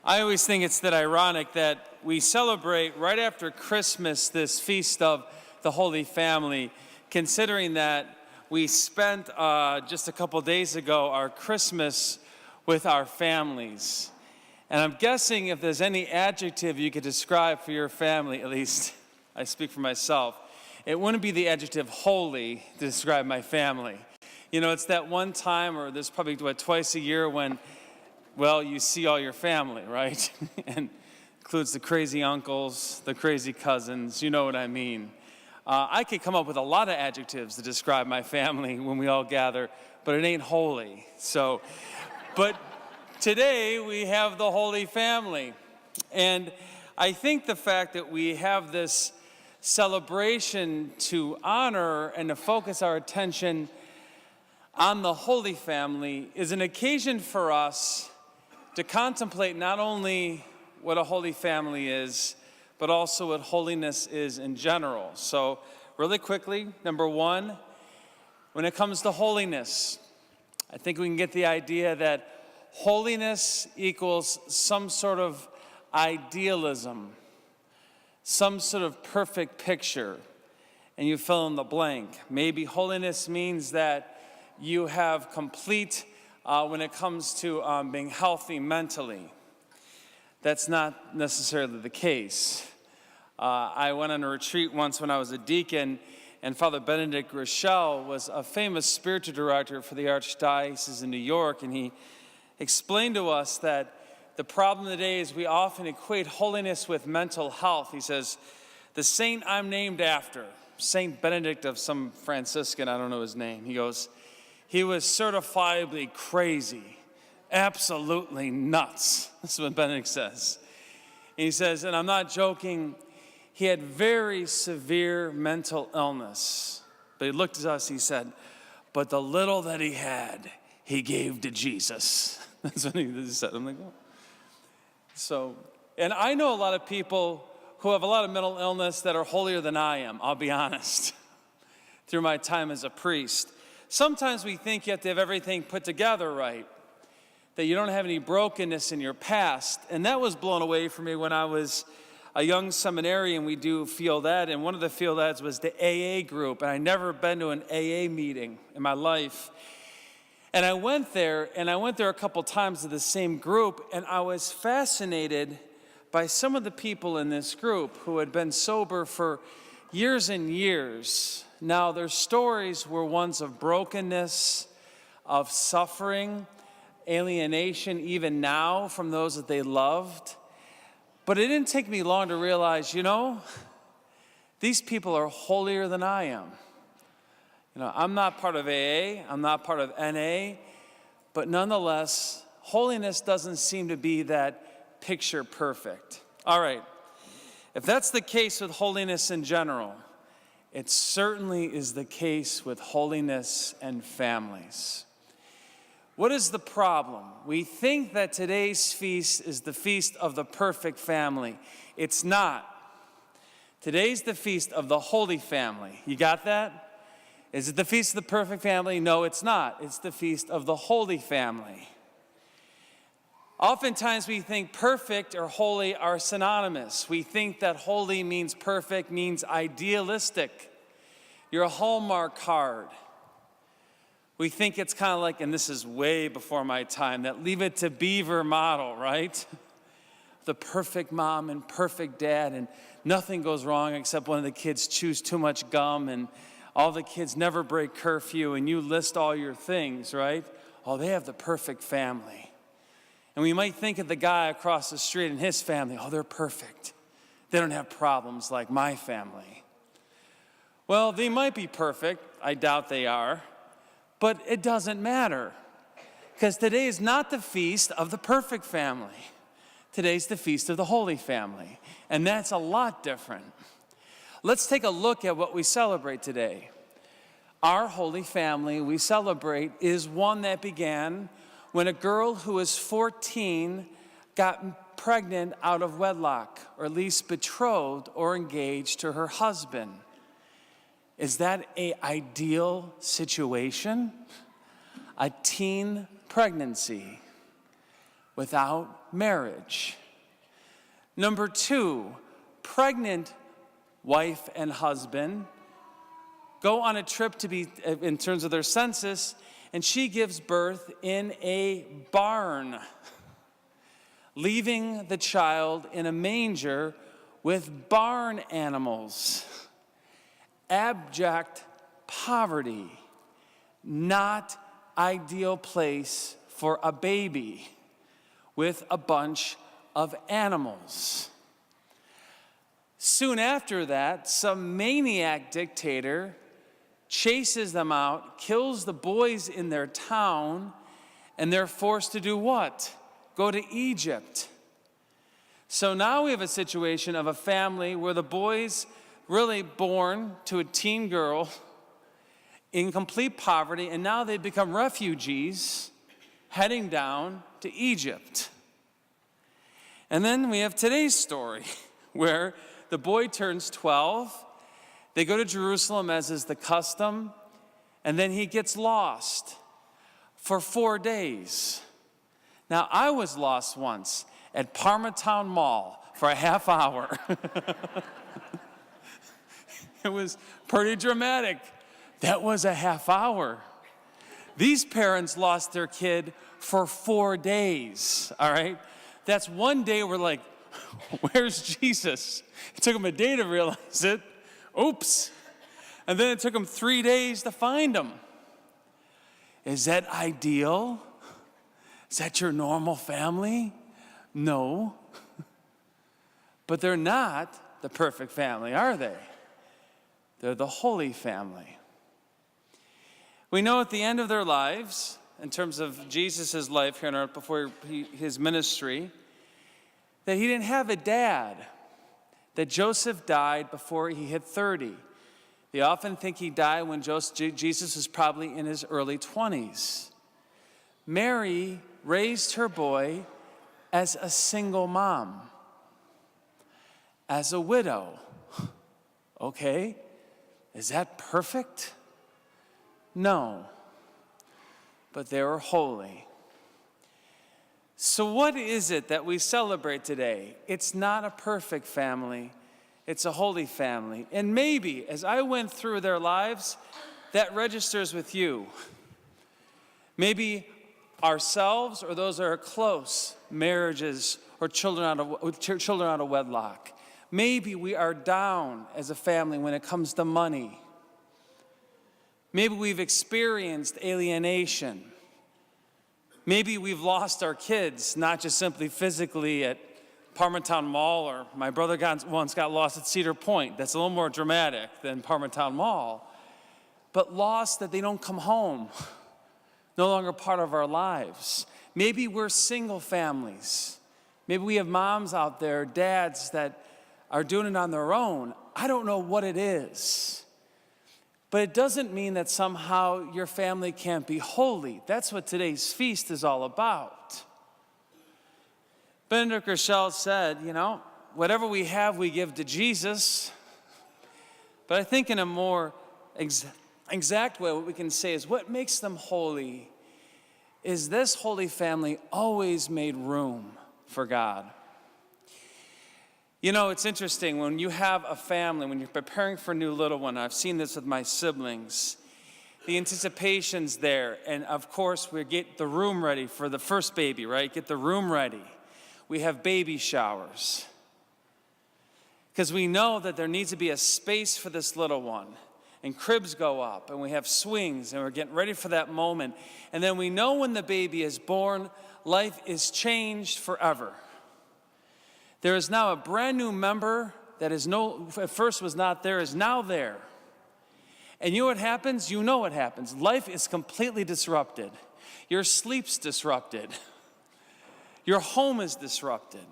I always think it's that ironic that we celebrate right after Christmas this feast of the Holy Family, considering that we spent just a couple days ago our Christmas with our families. And I'm guessing if there's any adjective you could describe for your family, at least I speak for myself, it wouldn't be the adjective holy to describe my family. You know, it's that one time, or there's probably twice a year when, well, you see all your family, right? And includes the crazy uncles, the crazy cousins, you know what I mean. I could come up with a lot of adjectives to describe my family when we all gather, but it ain't holy. So, but today we have the Holy Family. And I think the fact that we have this celebration to honor and to focus our attention on the Holy Family is an occasion for us to contemplate not only what a Holy Family is, but also what holiness is in general. So really quickly, number one, when it comes to holiness, I think we can get the idea that holiness equals some sort of idealism, some sort of perfect picture, and you fill in the blank. Maybe holiness means that you have complete when it comes to being healthy mentally. That's not necessarily the case. I went on a retreat once when I was a deacon, and Father Benedict Rochelle was a famous spiritual director for the Archdiocese in New York, and he explained to us that the problem today is we often equate holiness with mental health. He says, the saint I'm named after, Saint Benedict of some Franciscan, I don't know his name, he goes, he was certifiably crazy, absolutely nuts. That's what Benedict says. And he says, and I'm not joking, he had very severe mental illness. But he looked at us, he said, but the little that he had, he gave to Jesus. That's what he said. I'm like, oh. So, and I know a lot of people who have a lot of mental illness that are holier than I am, I'll be honest, through my time as a priest. Sometimes we think you have to have everything put together right, that you don't have any brokenness in your past. And that was blown away from me when I was a young seminarian. We do field ed, and one of the field eds was the AA group, and I'd never been to an AA meeting in my life. And I went there a couple times to the same group, and I was fascinated by some of the people in this group who had been sober for years and years. Now, their stories were ones of brokenness, of suffering, alienation, even now from those that they loved. But it didn't take me long to realize, you know, these people are holier than I am. You know, I'm not part of AA, I'm not part of NA, but nonetheless, holiness doesn't seem to be that picture perfect. All right, if that's the case with holiness in general, it certainly is the case with holiness and families. What is the problem? We think that today's feast is the feast of the perfect family. It's not. Today's the feast of the Holy Family. You got that? Is it the feast of the perfect family? No, it's not. It's the feast of the Holy Family. Oftentimes we think perfect or holy are synonymous. We think that holy means perfect, means idealistic. You're a Hallmark card. We think it's kind of like, and this is way before my time, that Leave It to Beaver model, right? The perfect mom and perfect dad, and nothing goes wrong except one of the kids chews too much gum, and all the kids never break curfew, and you list all your things, right? Oh, they have the perfect family. And we might think of the guy across the street and his family, oh, they're perfect. They don't have problems like my family. Well, they might be perfect. I doubt they are. But it doesn't matter, because today is not the feast of the perfect family. Today's the feast of the Holy Family, and that's a lot different. Let's take a look at what we celebrate today. Our Holy Family we celebrate is one that began when a girl who was 14 got pregnant out of wedlock, or at least betrothed or engaged to her husband. Is that an ideal situation? A teen pregnancy. without marriage. Number 2, pregnant wife and husband go on a trip to be, in terms of their census, and she gives birth in a barn, leaving the child in a manger with barn animals. Abject poverty, not ideal place for a baby with a bunch of animals. Soon after that, some maniac dictator chases them out, kills the boys in their town, and they're forced to do what? Go to Egypt. So now we have a situation of a family where the boys really born to a teen girl in complete poverty, and now they become refugees heading down to Egypt. And then we have today's story where the boy turns 12, they go to Jerusalem as is the custom, and then he gets lost for 4 days. Now, I was lost once at Parmatown Mall for a half hour. It was pretty dramatic. That was a half hour. These parents lost their kid for 4 days, all right? That's one day we're like, where's Jesus? It took them a day to realize it. Oops. And then it took them 3 days to find him. Is that ideal? Is that your normal family? No. But they're not the perfect family, are they? They're the holy family. We know at the end of their lives, in terms of Jesus' life here on earth before his ministry, that he didn't have a dad, that Joseph died before he hit 30. They often think he died when Jesus was probably in his early 20s. Mary raised her boy as a single mom, as a widow. Okay, is that perfect? No, but they were holy. So what is it that we celebrate today? It's not a perfect family, it's a holy family. And maybe, as I went through their lives, that registers with you. Maybe ourselves or those that are close, marriages or children out of wedlock. Maybe we are down as a family when it comes to money. Maybe we've experienced alienation. Maybe we've lost our kids, not just simply physically at Parmatown Mall, or my brother once got lost at Cedar Point. That's a little more dramatic than Parmatown Mall. But lost that they don't come home, no longer part of our lives. Maybe we're single families. Maybe we have moms out there, dads that are doing it on their own. I don't know what it is. But it doesn't mean that somehow your family can't be holy. That's what today's feast is all about. Benedict Rochelle said, whatever we have, we give to Jesus. But I think in a more exact way, what we can say is what makes them holy is this holy family always made room for God. It's interesting when you have a family, when you're preparing for a new little one. I've seen this with my siblings. The anticipation's there. And of course, we get the room ready for the first baby, right? Get the room ready. We have baby showers. Because we know that there needs to be a space for this little one. And cribs go up, and we have swings, and we're getting ready for that moment. And then we know when the baby is born, life is changed forever. There is now a brand new member that at first was not there, is now there. And you know what happens? You know what happens. Life is completely disrupted. Your sleep's disrupted. Your home is disrupted.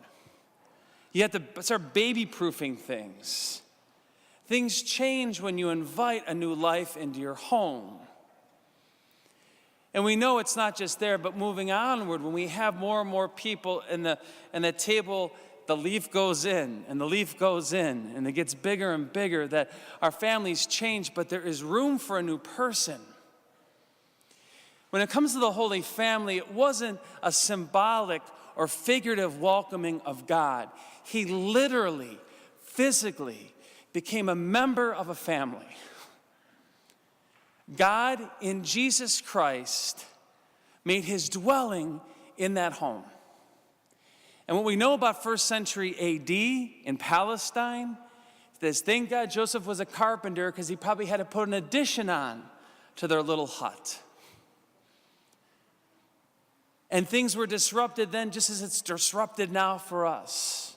You have to start baby-proofing things. Things change when you invite a new life into your home. And we know it's not just there, but moving onward, when we have more and more people and the table, the leaf goes in, and the leaf goes in, and it gets bigger and bigger, that our families change, but there is room for a new person. When it comes to the Holy Family, it wasn't a symbolic or figurative welcoming of God. He literally, physically became a member of a family. God in Jesus Christ made his dwelling in that home. And what we know about first century AD in Palestine is, thank God Joseph was a carpenter, because he probably had to put an addition on to their little hut. And things were disrupted then just as it's disrupted now for us.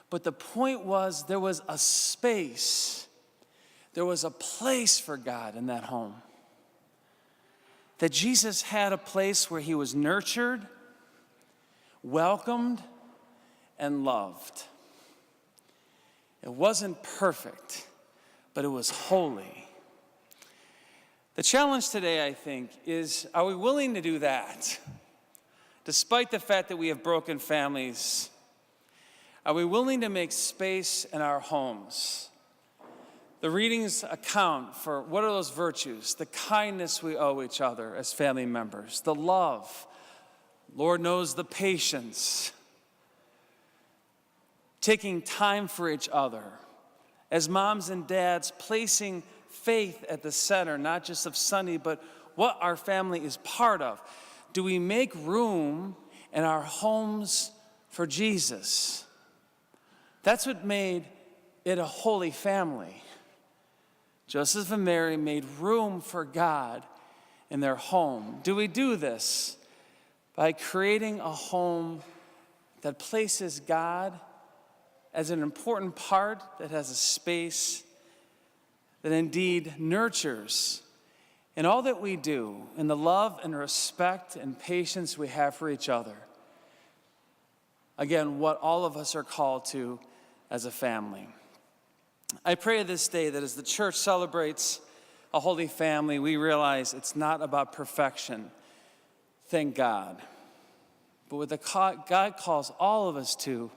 But the point was, there was a space, there was a place for God in that home. That Jesus had a place where he was nurtured, welcomed, and loved. It wasn't perfect, but it was holy. The challenge today, I think, is, are we willing to do that? Despite the fact that we have broken families, are we willing to make space in our homes? The readings account for what are those virtues? The kindness we owe each other as family members, the love, Lord knows the patience, taking time for each other, as moms and dads placing faith at the center, not just of Sunday, but what our family is part of. Do we make room in our homes for Jesus? That's what made it a holy family. Joseph and Mary made room for God in their home. Do we do this by creating a home that places God as an important part, that has a space, that indeed nurtures in all that we do, in the love and respect and patience we have for each other? Again, what all of us are called to as a family. I pray this day that as the church celebrates a holy family, we realize it's not about perfection, thank God. But what God calls all of us to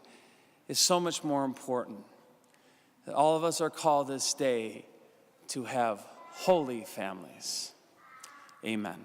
is so much more important. That all of us are called this day to have holy families. Amen.